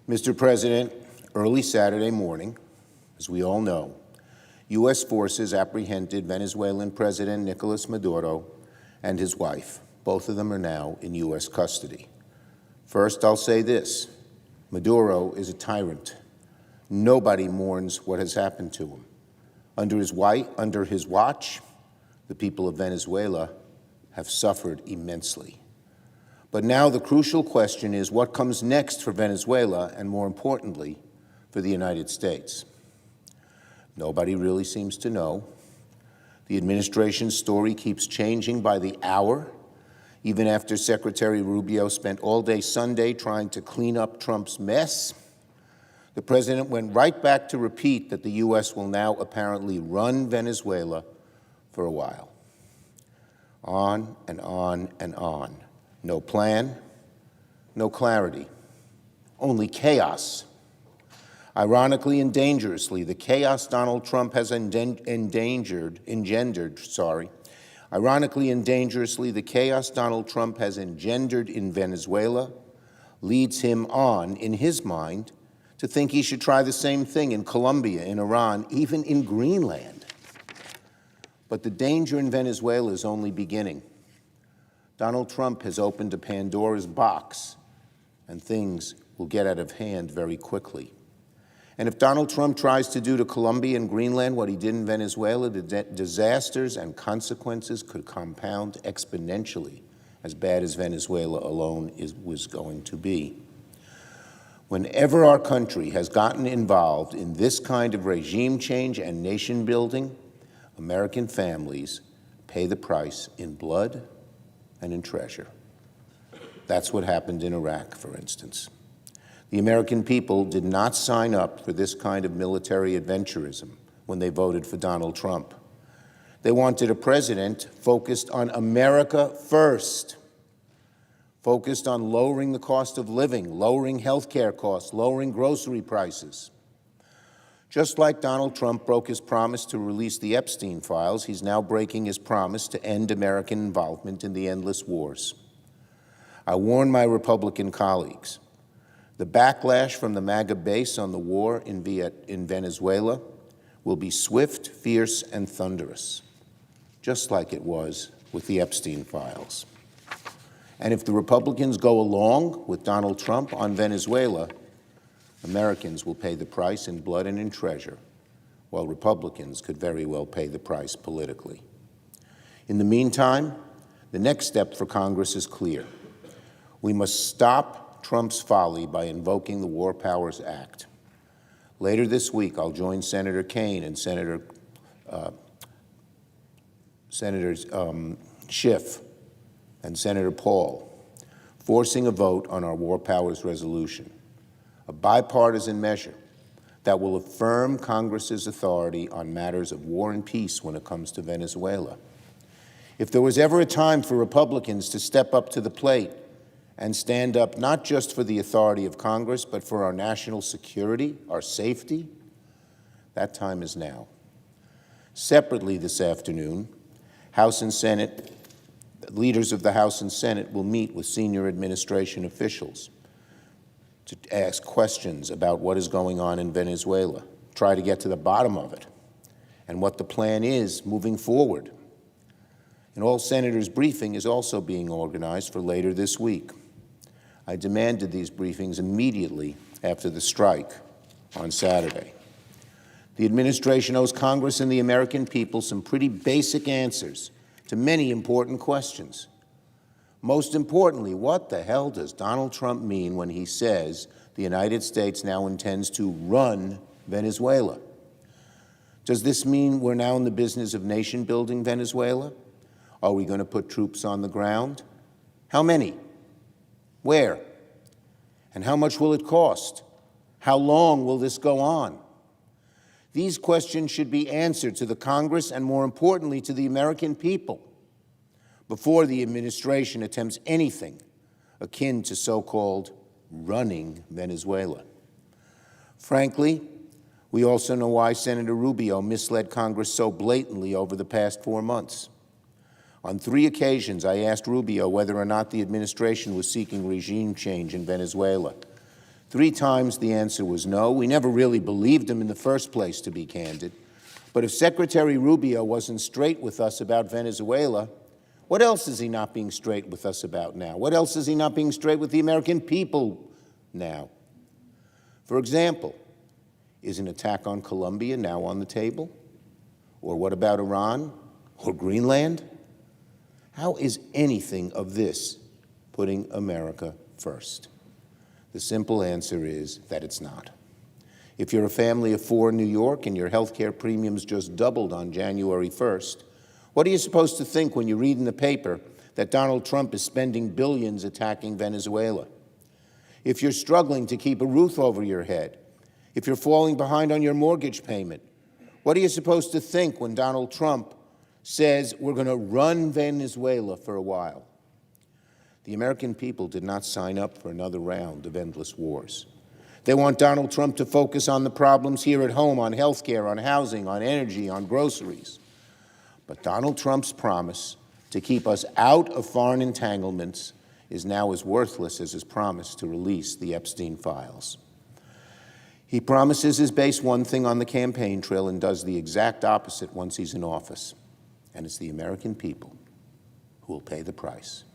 Mr. President, early Saturday morning, as we all know, U.S. forces apprehended Venezuelan President Nicolas Maduro and his wife. Both of them are now in U.S. custody. First, I'll say this: Maduro is a tyrant. Nobody mourns what has happened to him. Under his watch, the people of Venezuela have suffered immensely. But now the crucial question is what comes next for Venezuela and, more importantly, for the United States. Nobody really seems to know. The administration's story keeps changing by the hour, even after Secretary Rubio spent all day Sunday trying to clean up Trump's mess. The president went right back to repeat that the U.S. will now apparently run Venezuela for a while. On and on and on. No plan, no clarity, only chaos. Ironically and dangerously, the chaos Donald Trump has engendered in Venezuela leads him on, in his mind, to think he should try the same thing in Colombia, in Iran, even in Greenland. But the danger in Venezuela is only beginning. Donald Trump has opened a Pandora's box, and things will get out of hand very quickly. And if Donald Trump tries to do to Colombia and Greenland what he did in Venezuela, the disasters and consequences could compound exponentially, as bad as Venezuela alone was going to be. Whenever our country has gotten involved in this kind of regime change and nation building, American families pay the price in blood and in treasure. That's what happened in Iraq, for instance. The American people did not sign up for this kind of military adventurism when they voted for Donald Trump. They wanted a president focused on America first, focused on lowering the cost of living, lowering health care costs, lowering grocery prices. Just like Donald Trump broke his promise to release the Epstein files, he's now breaking his promise to end American involvement in the endless wars. I warn my Republican colleagues, the backlash from the MAGA base on the war in Venezuela will be swift, fierce, and thunderous, just like it was with the Epstein files. And if the Republicans go along with Donald Trump on Venezuela, Americans will pay the price in blood and in treasure, while Republicans could very well pay the price politically. In the meantime, the next step for Congress is clear. We must stop Trump's folly by invoking the War Powers Act. Later this week, I'll join Senator Kaine and Senators Schiff and Senator Paul, forcing a vote on our War Powers resolution, a bipartisan measure that will affirm Congress's authority on matters of war and peace when it comes to Venezuela. If there was ever a time for Republicans to step up to the plate and stand up not just for the authority of Congress, but for our national security, our safety, that time is now. Separately this afternoon, House and Senate leaders of the House and Senate will meet with senior administration officials to ask questions about what is going on in Venezuela, try to get to the bottom of it, and what the plan is moving forward. An all-senators briefing is also being organized for later this week. I demanded these briefings immediately after the strike on Saturday. The administration owes Congress and the American people some pretty basic answers to many important questions. Most importantly, what the hell does Donald Trump mean when he says the United States now intends to run Venezuela? Does this mean we're now in the business of nation-building Venezuela? Are we going to put troops on the ground? How many? Where? And how much will it cost? How long will this go on? These questions should be answered to the Congress and, more importantly, to the American people before the administration attempts anything akin to so-called running Venezuela. Frankly, we also know why Senator Rubio misled Congress so blatantly over the past 4 months. On 3 occasions, I asked Rubio whether or not the administration was seeking regime change in Venezuela. 3 times the answer was no. We never really believed him in the first place, to be candid. But if Secretary Rubio wasn't straight with us about Venezuela, what else is he not being straight with us about now? What else is he not being straight with the American people now? For example, is an attack on Colombia now on the table? Or what about Iran or Greenland? How is anything of this putting America first? The simple answer is that it's not. If you're a family of 4 in New York and your health care premiums just doubled on January 1st, what are you supposed to think when you read in the paper that Donald Trump is spending billions attacking Venezuela? If you're struggling to keep a roof over your head, if you're falling behind on your mortgage payment, what are you supposed to think when Donald Trump says we're going to run Venezuela for a while? The American people did not sign up for another round of endless wars. They want Donald Trump to focus on the problems here at home, on health care, on housing, on energy, on groceries. But Donald Trump's promise to keep us out of foreign entanglements is now as worthless as his promise to release the Epstein files. He promises his base one thing on the campaign trail and does the exact opposite once he's in office. And it's the American people who will pay the price.